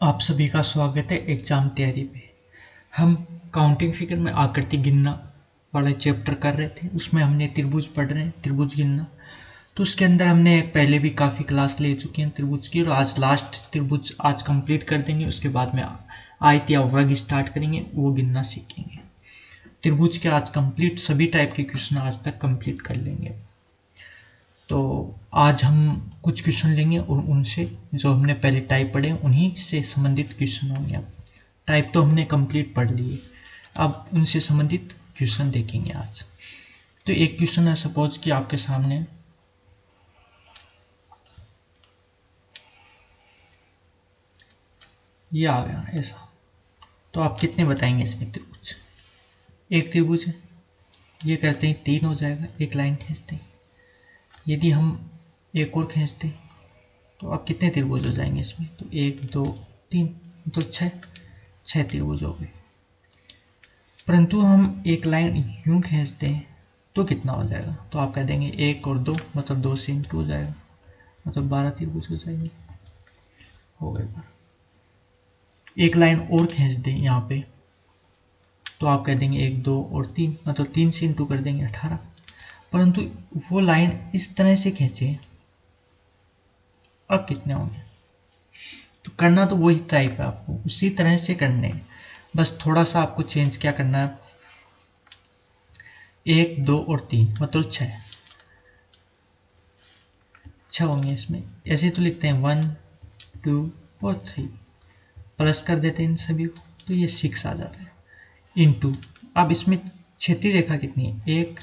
आप सभी का स्वागत है एग्जाम तैयारी पे। हम काउंटिंग फिगर में आकृति गिनना वाला चैप्टर कर रहे थे। उसमें हमने त्रिभुज पढ़ रहे हैं, त्रिभुज गिनना। तो उसके अंदर हमने पहले भी काफ़ी क्लास ले चुके हैं त्रिभुज की, और आज लास्ट त्रिभुज आज कंप्लीट कर देंगे। उसके बाद में आयत या वर्ग स्टार्ट करेंगे, वो गिनना सीखेंगे। त्रिभुज के आज कंप्लीट सभी टाइप के क्वेश्चन आज तक कंप्लीट कर लेंगे। तो आज हम कुछ क्वेश्चन लेंगे और उनसे जो हमने पहले टाइप पढ़े उन्हीं से संबंधित क्वेश्चन होंगे। अब टाइप तो हमने कंप्लीट पढ़ लिए, अब उनसे संबंधित क्वेश्चन देखेंगे आज। तो एक क्वेश्चन है, सपोज कि आपके सामने ये आ गया ऐसा, तो आप कितने बताएंगे इसमें त्रिभुज? एक त्रिभुज है, ये कहते हैं 3 हो जाएगा, एक लाइन खींचते हैं। यदि हम एक और खींचते हैं तो आप कितने त्रिभुज हो जाएंगे इसमें? तो 1 2 3, तो 6 त्रिभुज हो गए। परंतु हम एक लाइन यूं खींचते हैं तो कितना हो जाएगा? तो आप कह देंगे 1 और 2, मतलब 2 से इंटू हो जाएगा, मतलब 12 त्रिभुज हो जाएंगे। हो गए 12। एक लाइन और खींच दें यहाँ पे तो आप कह देंगे 1 2 और 3, मतलब 3 से इंटू कर देंगे 18। परंतु वो लाइन इस तरह से खींचे, अब कितने होंगे? तो करना तो वही टाइप है, आपको उसी तरह से करने हैं, बस थोड़ा सा आपको चेंज क्या करना है। 1 2 और 3, मतलब 6 होंगे इसमें। ऐसे तो लिखते हैं 1 2 और 3, प्लस कर देते हैं इन सभी को, तो ये 6 आ जाता है। इंटू, अब इसमें क्षैतिज रेखा कितनी है? 1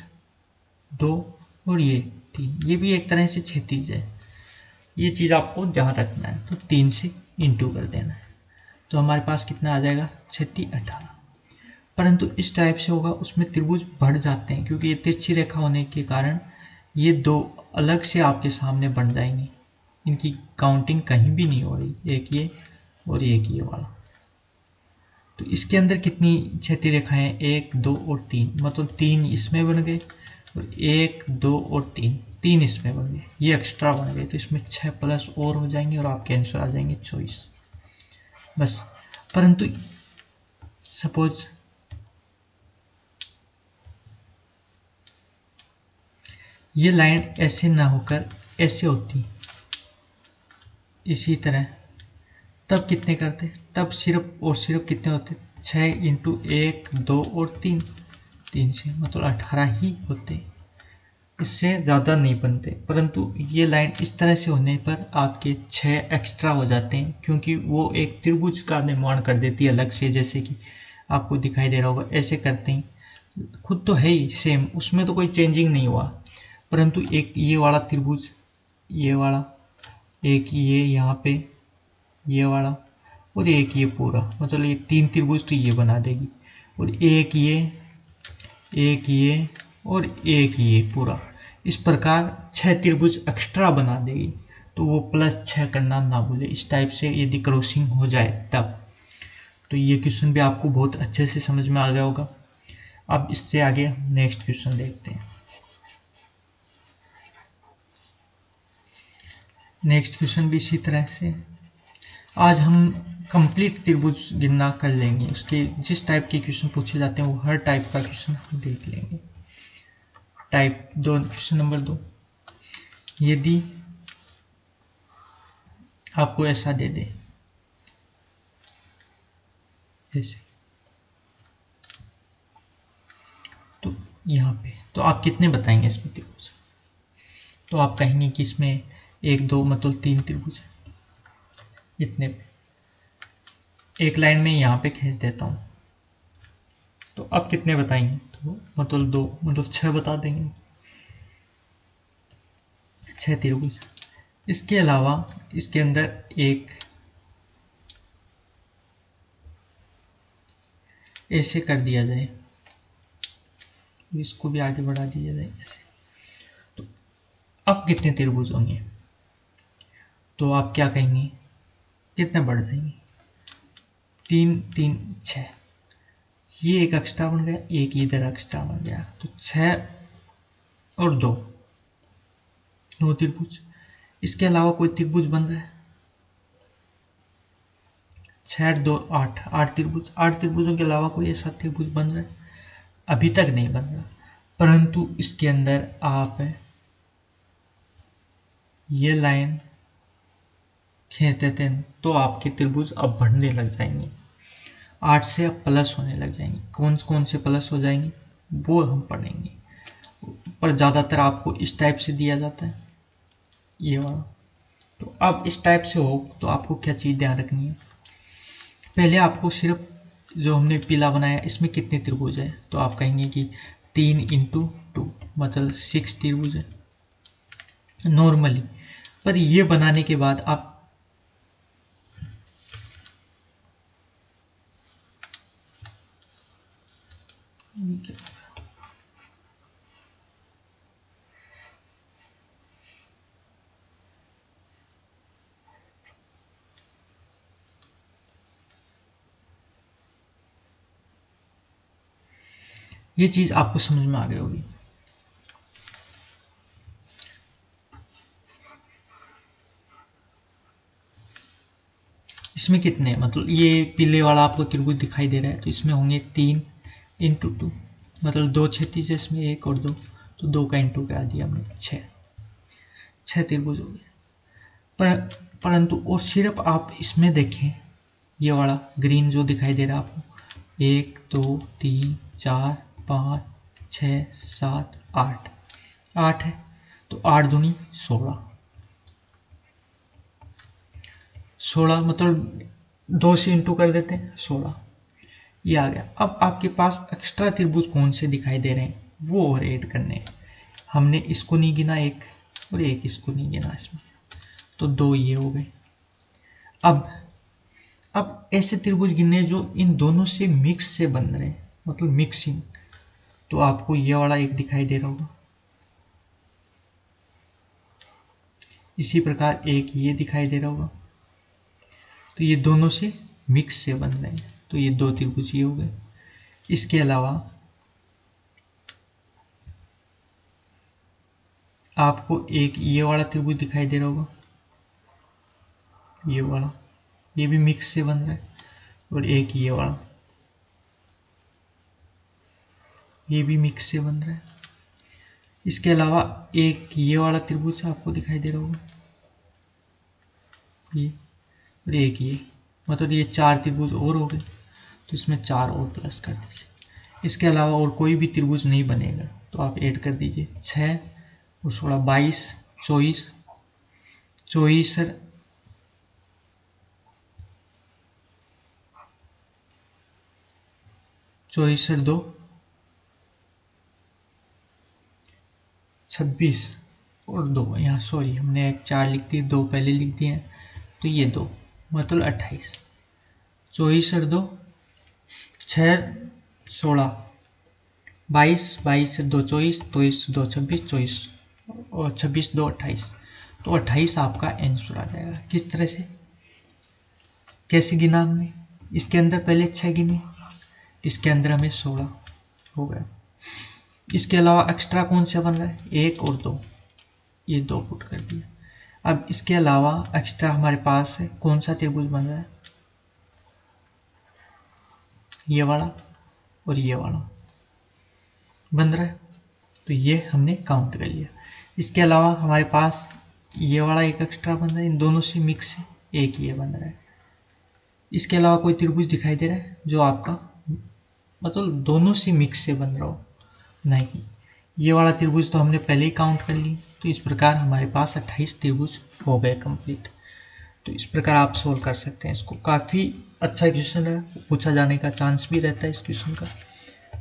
2 और ये 3, ये भी एक तरह से क्षैतिज है। ये चीज़ आपको ध्यान रखना है। तो 3 से इंटू कर देना है, तो हमारे पास कितना आ जाएगा? 36 18। परंतु इस टाइप से होगा, उसमें त्रिभुज बढ़ जाते हैं, क्योंकि ये तिरछी रेखा होने के कारण ये दो अलग से आपके सामने बन जाएंगे। इनकी काउंटिंग कहीं भी नहीं हो रही, एक ये और एक ये वाला। तो इसके अंदर कितनी क्षैतिज रेखाएं? 1 2 और 3, मतलब 3 इसमें बन गए, और 1 2 और 3, 3 इसमें बन गए, ये एक्स्ट्रा बन गए। तो इसमें 6 प्लस और हो जाएंगे और आपके आंसर आ जाएंगे 24 बस। परंतु सपोज ये लाइन ऐसे ना होकर ऐसे होती, इसी तरह, तब कितने करते? तब सिर्फ और सिर्फ कितने होते? 6 इंटू 1 2 और 3, 3 से मतलब 18 ही होते, इससे ज़्यादा नहीं बनते। परंतु ये लाइन इस तरह से होने पर आपके 6 एक्स्ट्रा हो जाते हैं, क्योंकि वो एक त्रिभुज का निर्माण कर देती है अलग से। जैसे कि आपको दिखाई दे रहा होगा, ऐसे करते हैं, खुद तो है ही सेम, उसमें तो कोई चेंजिंग नहीं हुआ। परंतु एक ये वाला त्रिभुज, ये वाला, एक ये यहाँ पे ये वाला, और एक ये पूरा, मतलब ये 3 त्रिभुज तो ये बना देगी, और एक ये और एक ये पूरा, इस प्रकार 6 त्रिभुज एक्स्ट्रा बना देगी। तो वो +6 करना ना भूले, इस टाइप से यदि क्रॉसिंग हो जाए तब। तो ये क्वेश्चन भी आपको बहुत अच्छे से समझ में आ गया होगा। अब इससे आगे नेक्स्ट क्वेश्चन देखते हैं। नेक्स्ट क्वेश्चन भी इसी तरह से आज हम कंप्लीट त्रिभुज गिनना कर लेंगे। उसके जिस टाइप के क्वेश्चन पूछे जाते हैं वो हर टाइप का क्वेश्चन हम देख लेंगे। टाइप 2, क्वेश्चन नंबर 2, यदि आपको ऐसा दे दे, जैसे तो यहाँ पे, तो आप कितने बताएंगे इसमें त्रिभुज? तो आप कहेंगे कि इसमें 1 2 मतलब 3 त्रिभुज है। इतने पे एक लाइन में यहाँ पे खींच देता हूँ, तो अब कितने बताएंगे? तो मतलब 2, मतलब 6 बता देंगे, 6 त्रिभुज। इसके अलावा इसके अंदर एक ऐसे कर दिया जाए, इसको भी आगे बढ़ा दिया जाए ऐसे, तो अब कितने त्रिभुज होंगे? तो आप क्या कहेंगे, कितने बढ़ जाएंगे? 3 3 6, ये एक एक्स्ट्रा बन गया, एक इधर एक्स्ट्रा बन गया, तो 6 और 2, 9 त्रिभुज। इसके अलावा कोई त्रिभुज बन रहा है? 6 और 2 8, 8 त्रिभुज, 8 त्रिभुजों के अलावा कोई ऐसा त्रिभुज बन रहा है? अभी तक नहीं बन रहा, परंतु इसके अंदर आप ये लाइन खींच देते हैं तो आपके त्रिभुज अब बढ़ने लग जाएंगे। 8 से अब प्लस होने लग जाएंगे। कौन कौन से प्लस हो जाएंगे वो हम पढ़ेंगे, पर ज़्यादातर आपको इस टाइप से दिया जाता है, ये वाला। तो अब इस टाइप से हो तो आपको क्या चीज़ ध्यान रखनी है, पहले आपको सिर्फ जो हमने पीला बनाया इसमें कितने त्रिभुज है, तो आप कहेंगे कि 3 इंटू 2 मतलब 6 त्रिभुज है नॉर्मली। पर ये बनाने के बाद आप ये चीज़ आपको समझ में आ गई होगी। इसमें कितने मतलब ये पीले वाला आपको त्रिभुज दिखाई दे रहा है तो इसमें होंगे 3 इंटू 2 मतलब 2 क्षैतिज है इसमें, 1 और 2, तो 2 का इंटू करा दिया हमने, 6 त्रिभुज हो गए। परंतु और सिर्फ आप इसमें देखें, ये वाला ग्रीन जो दिखाई दे रहा है आपको, 1 2 3 4 5 6 7 8, 8 है तो 8 दूनी 16, 16 मतलब 2 से इंटू कर देते हैं 16, ये आ गया। अब आपके पास एक्स्ट्रा त्रिभुज कौन से दिखाई दे रहे हैं वो और ऐड करने हैं। हमने इसको नहीं गिना एक, और एक इसको नहीं गिना इसमें, तो 2 ये हो गए। अब ऐसे त्रिभुज गिनने जो इन दोनों से मिक्स से बन रहे हैं मतलब मिक्सिंग, तो आपको ये वाला एक दिखाई दे रहा होगा, इसी प्रकार एक ये दिखाई दे रहा होगा, तो ये दोनों से मिक्स से बन रहे हैं, तो ये 2 त्रिभुज ये हो गए। इसके अलावा आपको एक ये वाला त्रिभुज दिखाई दे रहा होगा, ये वाला, ये भी मिक्स से बन रहा है, और एक ये वाला, ये भी मिक्स से बन रहा है। इसके अलावा एक ये वाला त्रिभुज आपको दिखाई दे रहा होगा, ये, और एक ये, मतलब ये 4 त्रिभुज और हो गए, तो इसमें 4 और प्लस कर दीजिए। इसके अलावा और कोई भी त्रिभुज नहीं बनेगा तो आप ऐड कर दीजिए 6 और 16 22 24 24 24 और 2 26 और 2, यहाँ सॉरी हमने एक 4 लिख दी, 2 पहले लिख दिए हैं, तो ये 2 मतलब 28, 24 और 2 6 16 22 22 से 2 24 24 2 26 24 और 26 2 28, तो 28 आपका आंसर आ जाएगा। किस तरह से, कैसे गिना हमने, इसके अंदर पहले 6 गिने, इसके अंदर हमें 16 हो गया। इसके अलावा एक्स्ट्रा कौन सा बन रहा है, 1 और 2, ये 2 पुट कर दिया। अब इसके अलावा एक्स्ट्रा हमारे पास है कौन सा त्रिभुज बन रहा है, ये वाला और ये वाला बन रहा है, तो ये हमने काउंट कर लिया। इसके अलावा हमारे पास ये वाला एक एक्स्ट्रा बन रहा है, इन दोनों से मिक्स है, एक ये बन रहा है। इसके अलावा कोई त्रिभुज दिखाई दे रहा है जो आपका मतलब दोनों से मिक्स से बन रहा हो, नहीं, ये वाला त्रिभुज तो हमने पहले ही काउंट कर ली। तो इस प्रकार हमारे पास 28 त्रिभुज हो गए कंप्लीट। तो इस प्रकार आप सोल्व कर सकते हैं इसको। काफ़ी अच्छा क्वेश्चन है, पूछा जाने का चांस भी रहता है इस क्वेश्चन का,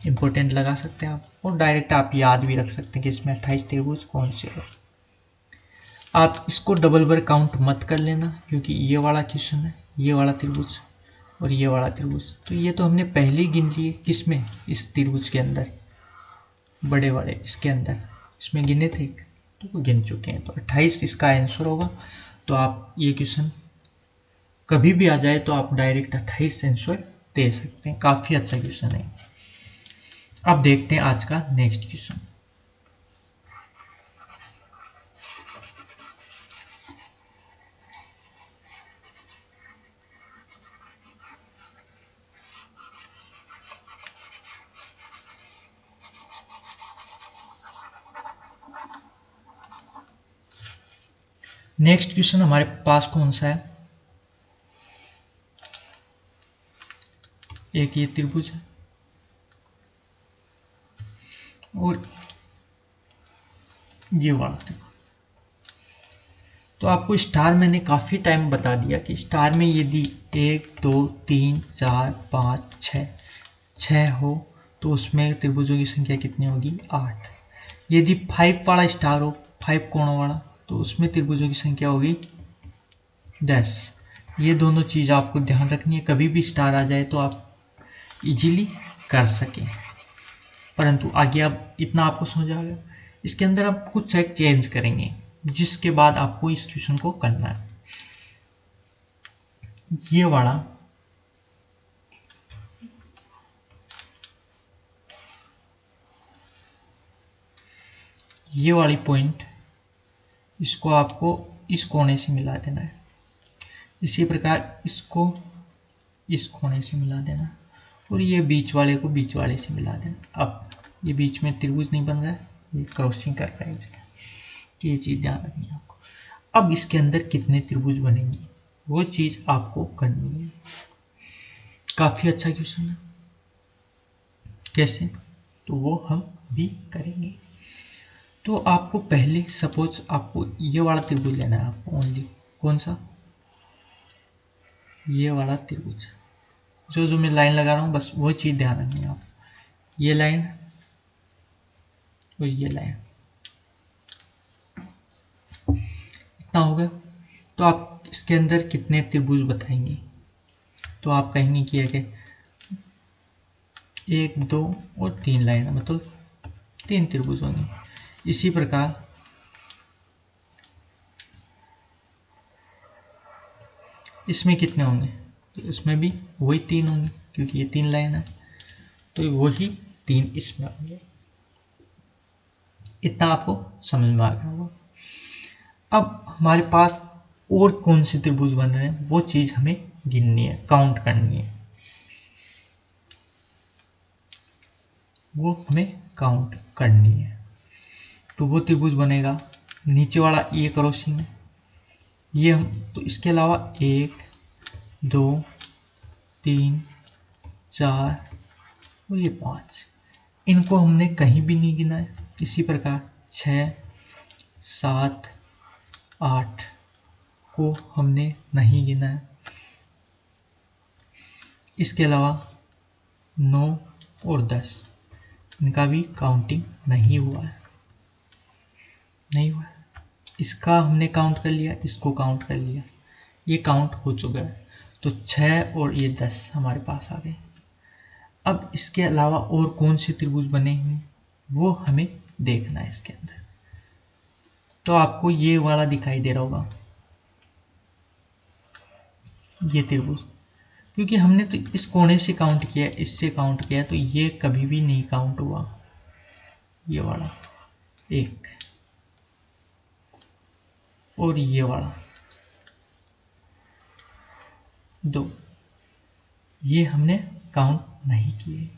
इम्पोर्टेंट लगा सकते हैं आप, और डायरेक्ट आप याद भी रख सकते हैं कि इसमें 28 त्रिभुज कौन से है। आप इसको डबल बार काउंट मत कर लेना, क्योंकि ये वाला क्वेश्चन है, ये वाला त्रिभुज और ये वाला त्रिभुज, तो ये तो हमने पहले ही गिन लिए, किसमें, इस त्रिभुज के अंदर, बड़े बड़े इसके अंदर, इसमें गिने थे तो गिन चुके हैं, तो 28 इसका आंसर होगा। तो आप ये क्वेश्चन कभी भी आ जाए तो आप डायरेक्ट 28 आंसर दे सकते हैं, काफ़ी अच्छा क्वेश्चन है। अब देखते हैं आज का नेक्स्ट क्वेश्चन। नेक्स्ट क्वेश्चन हमारे पास कौन सा है, एक ये त्रिभुज है और ये वाला त्रिभुज। तो आपको स्टार मैंने काफ़ी टाइम बता दिया कि स्टार में यदि 1 2 3 4 5 6 हो तो उसमें त्रिभुजों की संख्या कितनी होगी, 8। यदि 5 वाला स्टार हो, 5 कोणों वाला, तो उसमें त्रिभुजों की संख्या होगी 10। ये दोनों चीज़ आपको ध्यान रखनी है, कभी भी स्टार आ जाए तो आप इजीली कर सकें। परंतु आगे अब इतना आपको समझ आ गया। इसके अंदर आप कुछ एक चेंज करेंगे जिसके बाद आपको इस क्वेश्चन को करना है। ये वाला ये वाली पॉइंट, इसको आपको इस कोने से मिला देना है। इसी प्रकार इसको इस कोने से मिला देना और ये बीच वाले को बीच वाले से मिला देना। अब ये बीच में त्रिभुज नहीं बन रहा है, ये क्रॉसिंग कर रहा है इसका, तो ये चीज़ ध्यान रखनी है आपको। अब इसके अंदर कितने त्रिभुज बनेंगे वो चीज़ आपको करनी है। काफ़ी अच्छा क्वेश्चन है। कैसे, तो वो हम भी करेंगे। तो आपको पहले सपोज आपको ये वाला त्रिभुज लेना है, आपको ओनली कौन सा, ये वाला त्रिभुज। जो जो मैं लाइन लगा रहा हूँ बस वो चीज़ ध्यान रखनी है आप। ये लाइन और ये लाइन, इतना हो गया। तो आप इसके अंदर कितने त्रिभुज बताएंगे, तो आप कहेंगे कि है 1 2 और 3 लाइन, मतलब 3 त्रिभुज होंगे। इसी प्रकार इसमें कितने होंगे, तो इसमें भी वही 3 होंगे क्योंकि ये 3 लाइन है, तो वही 3 इसमें होंगे। इतना आपको समझ में आ गया होगा। अब हमारे पास और कौन से त्रिभुज बन रहे हैं वो चीज़ हमें गिननी है, काउंट करनी है, वो हमें काउंट करनी है। तो वो त्रिभुज बनेगा नीचे वाला ये क्रॉसिंग है, ये हम, तो इसके अलावा 1 2 3 4 और ये 5, इनको हमने कहीं भी नहीं गिना है। इसी प्रकार 6 7 8 को हमने नहीं गिना है। इसके अलावा 9 और 10, इनका भी काउंटिंग नहीं हुआ है, नहीं हुआ है। इसका हमने काउंट कर लिया, इसको काउंट कर लिया, ये काउंट हो चुका है। तो 6 और ये 10 हमारे पास आ गए। अब इसके अलावा और कौन से त्रिभुज बने हैं वो हमें देखना है इसके अंदर। तो आपको ये वाला दिखाई दे रहा होगा, ये त्रिभुज, क्योंकि हमने तो इस कोने से काउंट किया, इससे काउंट किया, तो ये कभी भी नहीं काउंट हुआ। ये वाला 1 और ये वाला 2, ये हमने काउंट नहीं किए।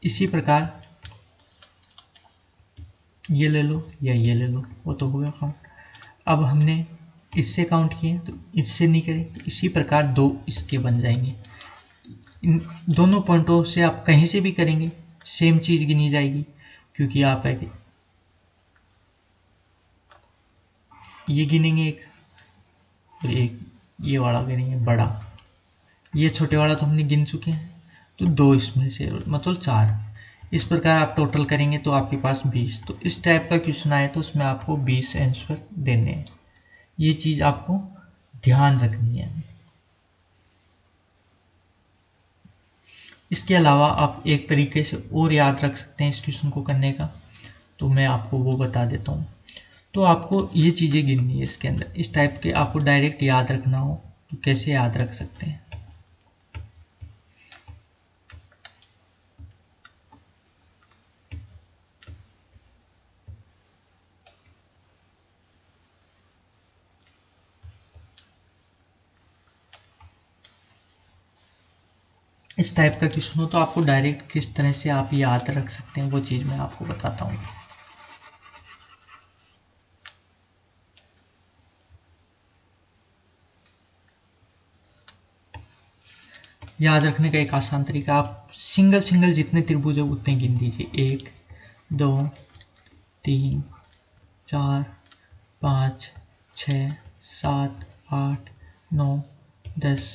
इसी प्रकार ये ले लो या ये ले लो, वो तो हो गया काउंट। अब हमने इससे काउंट किए तो इससे नहीं करें, तो इसी प्रकार 2 इसके बन जाएंगे। इन दोनों पॉइंटों से आप कहीं से भी करेंगे सेम चीज़ गिनी जाएगी, क्योंकि आप है ये गिनेंगे एक और एक ये वाला गिनेंगे बड़ा, ये छोटे वाला तो हमने गिन चुके हैं, तो 2 इसमें से मतलब 4। इस प्रकार आप टोटल करेंगे तो आपके पास 20। तो इस टाइप का क्वेश्चन आए तो उसमें आपको 20 आंसर देने हैं। ये चीज़ आपको ध्यान रखनी है। इसके अलावा आप एक तरीके से और याद रख सकते हैं इस क्वेश्चन को करने का, तो मैं आपको वो बता देता हूँ। तो आपको ये चीज़ें गिननी है इसके अंदर, इस टाइप के आपको डायरेक्ट याद रखना हो तो कैसे याद रख सकते हैं। इस टाइप का क्वेश्चन हो तो आपको डायरेक्ट किस तरह से आप याद रख सकते हैं वो चीज़ मैं आपको बताता हूँ। याद रखने का एक आसान तरीका, आप सिंगल सिंगल जितने त्रिभुज है उतने गिन दीजिए। 1 2 3 4 5 6 7 8 9 10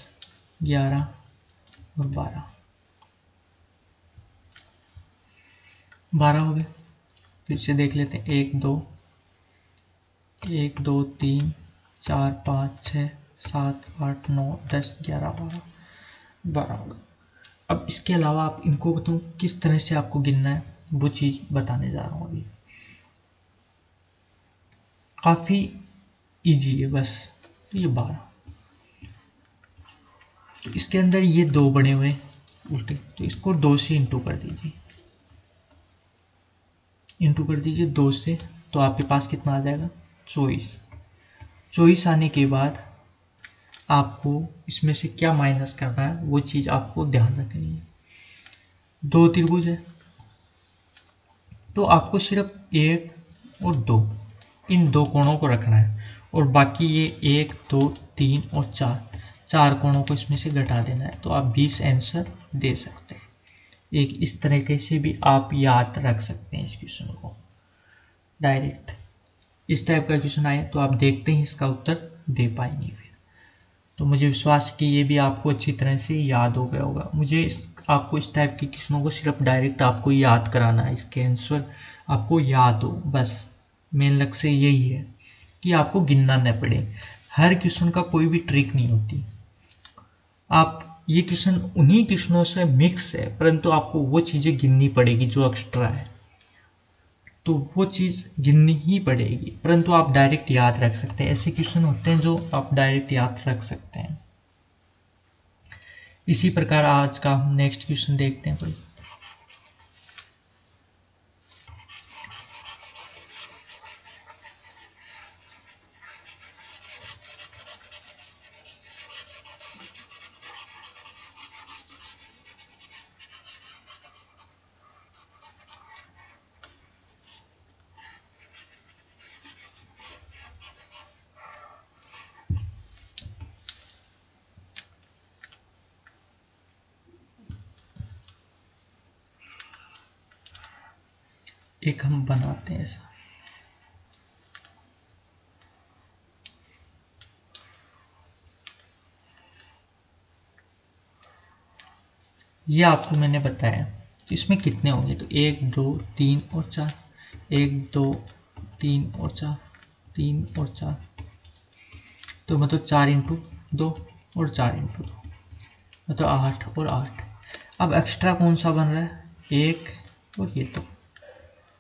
11 और 12, 12 हो गए। फिर से देख लेते हैं, 1 2 3 4 5 6 7 8 9 10 11 12, 12 हो गए। अब इसके अलावा आप इनको बताऊँ किस तरह से आपको गिनना है, वो चीज़ बताने जा रहा हूँ अभी। काफ़ी इजी है बस। तो ये 12, तो इसके अंदर ये 2 बने हुए उल्टे, तो इसको 2 से इंटू कर दीजिए, इंटू कर दीजिए 2 से, तो आपके पास कितना आ जाएगा 24। 24 आने के बाद आपको इसमें से क्या माइनस करना है वो चीज़ आपको ध्यान रखनी है। 2 त्रिभुज है तो आपको सिर्फ 1 और 2, इन 2 कोणों को रखना है, और बाकी ये 1 2 3 और 4, 4 कोणों को इसमें से घटा देना है, तो आप 20 आंसर दे सकते हैं। एक इस तरीके से भी आप याद रख सकते हैं इस क्वेश्चन को डायरेक्ट। इस टाइप का क्वेश्चन आए तो आप देखते ही इसका उत्तर दे पाएंगे फिर। तो मुझे विश्वास है कि ये भी आपको अच्छी तरह से याद हो गया होगा। मुझे आपको इस टाइप के क्वेश्चनों को सिर्फ डायरेक्ट आपको याद कराना है, इसके आंसर आपको याद हो, बस मेन लक्ष्य यही है कि आपको गिनना न पड़े। हर क्वेश्चन का कोई भी ट्रिक नहीं होती। आप ये क्वेश्चन उन्हीं क्वेश्चनों से मिक्स है, परंतु आपको वो चीज़ें गिननी पड़ेगी जो एक्स्ट्रा है, तो वो चीज़ गिननी ही पड़ेगी, परंतु आप डायरेक्ट याद रख सकते हैं। ऐसे क्वेश्चन होते हैं जो आप डायरेक्ट याद रख सकते हैं। इसी प्रकार आज का हम नेक्स्ट क्वेश्चन देखते हैं कोई। एक हम बनाते हैं ऐसा, ये आपको मैंने बताया। तो इसमें कितने होंगे, तो 1 2 3 और 4, 1 2 3 और 4, 3 और 4, तो मतलब 4 इंटू 2 और 4 इंटू 2, मतलब 8 और 8। अब एक्स्ट्रा कौन सा बन रहा है, 1 और ये 2,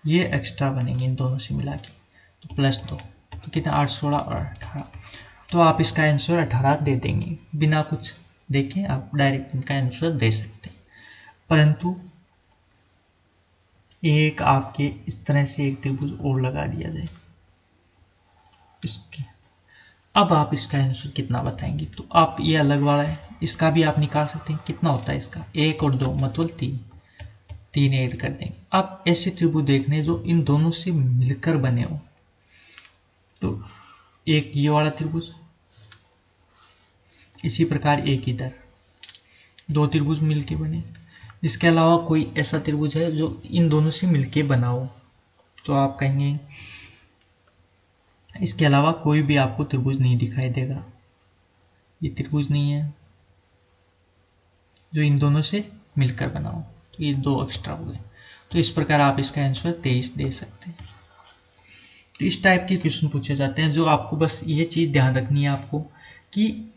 ये एक्स्ट्रा बनेंगे इन दोनों से मिला के, तो +2, तो कितना 8 16 और 18। तो आप इसका आंसर 18 दे देंगे, बिना कुछ देखें आप डायरेक्ट इनका आंसर दे सकते हैं। परंतु एक आपके इस तरह से एक त्रिभुज और लगा दिया जाए इसके, अब आप इसका आंसर कितना बताएंगे, तो आप ये अलग वाला है, इसका भी आप निकाल सकते हैं। कितना होता है इसका, 1 और 2 मतलब 3, 3 ऐड कर देंगे। आप ऐसे त्रिभुज देखने जो इन दोनों से मिलकर बने हो, तो एक ये वाला त्रिभुज, इसी प्रकार एक इधर, 2 त्रिभुज मिलके बने। इसके अलावा कोई ऐसा त्रिभुज है जो इन दोनों से मिलके बना हो, तो आप कहेंगे इसके अलावा कोई भी आपको त्रिभुज नहीं दिखाई देगा, ये त्रिभुज नहीं है जो इन दोनों से मिलकर बना हो, तो ये 2 एक्स्ट्रा हो गए। तो इस प्रकार आप इसका आंसर 23 दे सकते हैं। तो इस टाइप के क्वेश्चन पूछे जाते हैं, जो आपको बस ये चीज़ ध्यान रखनी है आपको कि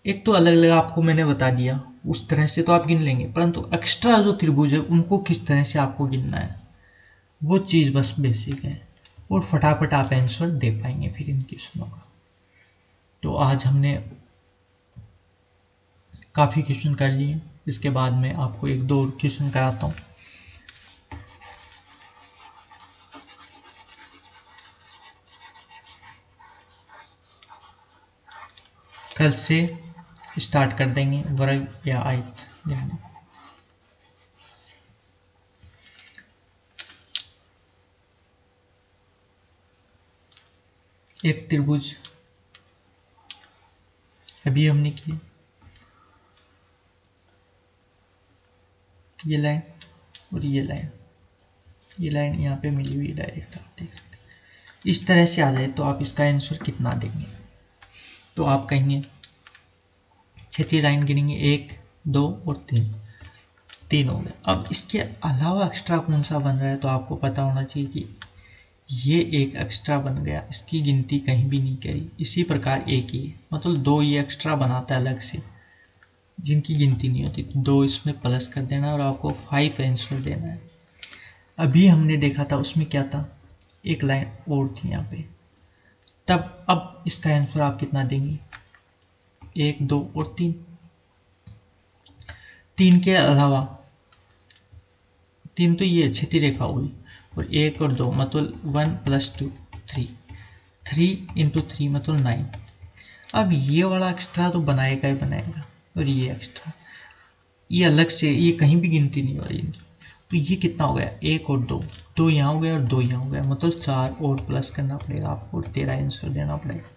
एक तो अलग अलग आपको मैंने बता दिया, उस तरह से तो आप गिन लेंगे, परंतु एक्स्ट्रा जो त्रिभुज है उनको किस तरह से आपको गिनना है, वो चीज़ बस बेसिक है, और फटाफट आप आंसर दे पाएंगे फिर इन क्वेश्चनों का। तो आज हमने काफ़ी क्वेश्चन कर लिए, इसके बाद में आपको एक दो क्वेश्चन कराता हूँ। कल से स्टार्ट कर देंगे वर्ग या आयत यानी। एक त्रिभुज अभी हमने किया, ये लाइन और ये लाइन यहाँ पे मिली हुई डायरेक्ट, आप देख सकते हैं। इस तरह से आ जाए तो आप इसका आंसर कितना देंगे? तो आप कहेंगे क्षैतिज लाइन गिनेंगे 1 2 और 3 हो गए। अब इसके अलावा एक्स्ट्रा कौन सा बन रहा है, तो आपको पता होना चाहिए कि ये एक एक्स्ट्रा बन गया, इसकी गिनती कहीं भी नहीं करी। इसी प्रकार एक ही मतलब 2 ये एक्स्ट्रा बनाता है अलग से, जिनकी गिनती नहीं होती, तो 2 इसमें प्लस कर देना और आपको 5 आंसर देना है। अभी हमने देखा था उसमें क्या था, एक लाइन और थी यहाँ पे, तब अब इसका आंसर आप कितना देंगे? 1 2 और 3। 3 के अलावा 3 तो ये क्षैतिज रेखा होगी, और 1 और 2 मतलब 1 + 2 3, 3 × 3 मतलब 9। अब ये वाला एक्स्ट्रा तो बनाएगा ही बनाएगा, और ये एक्स्ट्रा ये अलग से, ये कहीं भी गिनती नहीं हो रही इनकी। तो ये कितना हो गया? 1 और 2, 2 यहाँ हो गया और 2 यहाँ हो गया, मतलब 4 और प्लस करना पड़ेगा आपको, 13 आंसर देना पड़ेगा।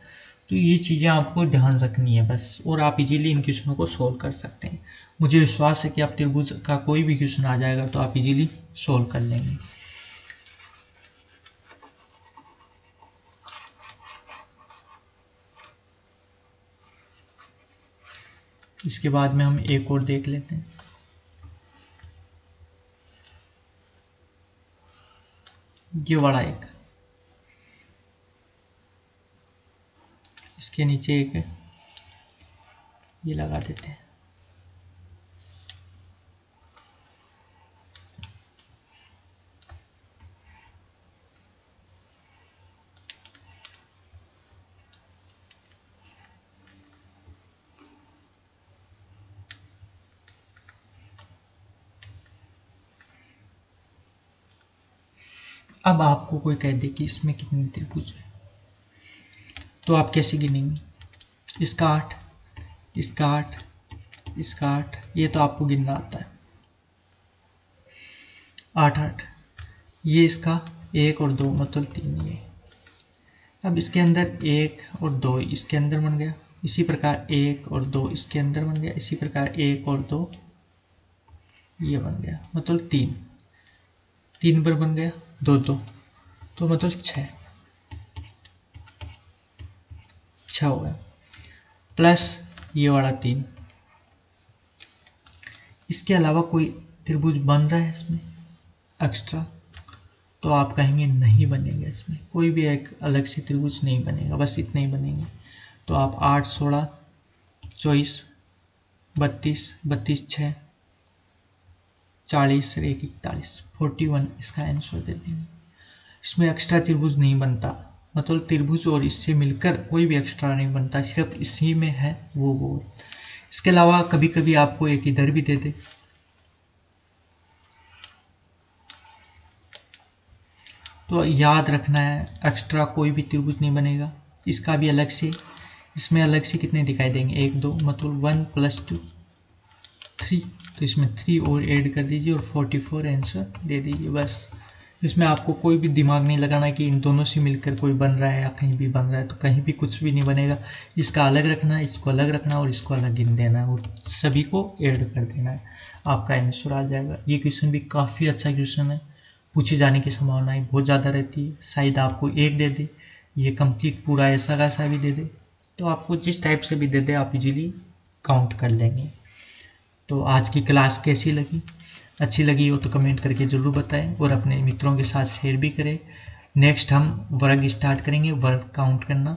तो ये चीज़ें आपको ध्यान रखनी है बस, और आप इजीली इन क्वेश्चनों को सोल्व कर सकते हैं। मुझे विश्वास है कि आप त्रिभुज का कोई भी क्वेश्चन आ जाएगा तो आप इजीली सोल्व कर लेंगे। इसके बाद में हम एक और देख लेते हैं। ये वाला एक, इसके नीचे एक है, ये लगा देते हैं। अब आपको कोई कह दे कि इसमें कितने त्रिभुज है, तो आप कैसे गिनेंगे? इसका 8, इसका 8, इसका 8, ये तो आपको गिनना आता है, 8 8। ये इसका 1 और 2 मतलब 3 ये। अब इसके अंदर 1 और 2 इसके अंदर बन गया, इसी प्रकार 1 और 2 इसके अंदर बन गया, इसी प्रकार 1 और 2 ये बन गया, मतलब 3 3 बार बन गया, 2 2 तो मतलब 6 हो गया, प्लस ये वाला 3। इसके अलावा कोई त्रिभुज बन रहा है इसमें एक्स्ट्रा, तो आप कहेंगे नहीं बनेगा, इसमें कोई भी एक अलग से त्रिभुज नहीं बनेगा, बस इतने ही बनेंगे। तो आप 8 16 24 32 32 6 40 और 1 41 41 इसका आंसर दे देंगे। इसमें एक्स्ट्रा त्रिभुज नहीं बनता, मतलब त्रिभुज और इससे मिलकर कोई भी एक्स्ट्रा नहीं बनता, सिर्फ इसी में है वो। इसके अलावा कभी कभी आपको एक इधर भी दे दे, तो याद रखना है एक्स्ट्रा कोई भी त्रिभुज नहीं बनेगा। इसका भी अलग से, इसमें अलग से कितने दिखाई देंगे? 1 2 मतलब 1 + 2 3, तो इसमें 3 और ऐड कर दीजिए और 44 आंसर दे दीजिए। बस इसमें आपको कोई भी दिमाग नहीं लगाना कि इन दोनों से मिलकर कोई बन रहा है या कहीं भी बन रहा है, तो कहीं भी कुछ भी नहीं बनेगा। इसका अलग रखना है, इसको अलग रखना और इसको अलग गिन देना है और सभी को ऐड कर देना है, आपका आंसर आ जाएगा। ये क्वेश्चन भी काफ़ी अच्छा क्वेश्चन है, पूछे जाने की संभावनाएं बहुत ज़्यादा रहती है। शायद आपको 1 दे दे, ये कंप्लीट पूरा ऐसा का ऐसा भी दे दे, तो आपको जिस टाइप से भी दे दे आप इजीली काउंट कर लेंगे। तो आज की क्लास कैसी लगी? अच्छी लगी हो तो कमेंट करके ज़रूर बताएं और अपने मित्रों के साथ शेयर भी करें। नेक्स्ट हम वर्ग स्टार्ट करेंगे, वर्ग काउंट करना।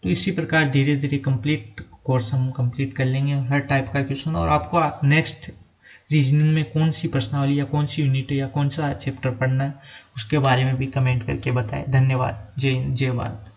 तो इसी प्रकार धीरे धीरे कंप्लीट कोर्स हम कंप्लीट कर लेंगे, हर टाइप का क्वेश्चन। और आपको नेक्स्ट रीजनिंग में कौन सी प्रश्नावली या कौन सी यूनिट या कौन सा चैप्टर पढ़ना है उसके बारे में भी कमेंट करके बताएं। धन्यवाद। जय हिंद, जय भारत।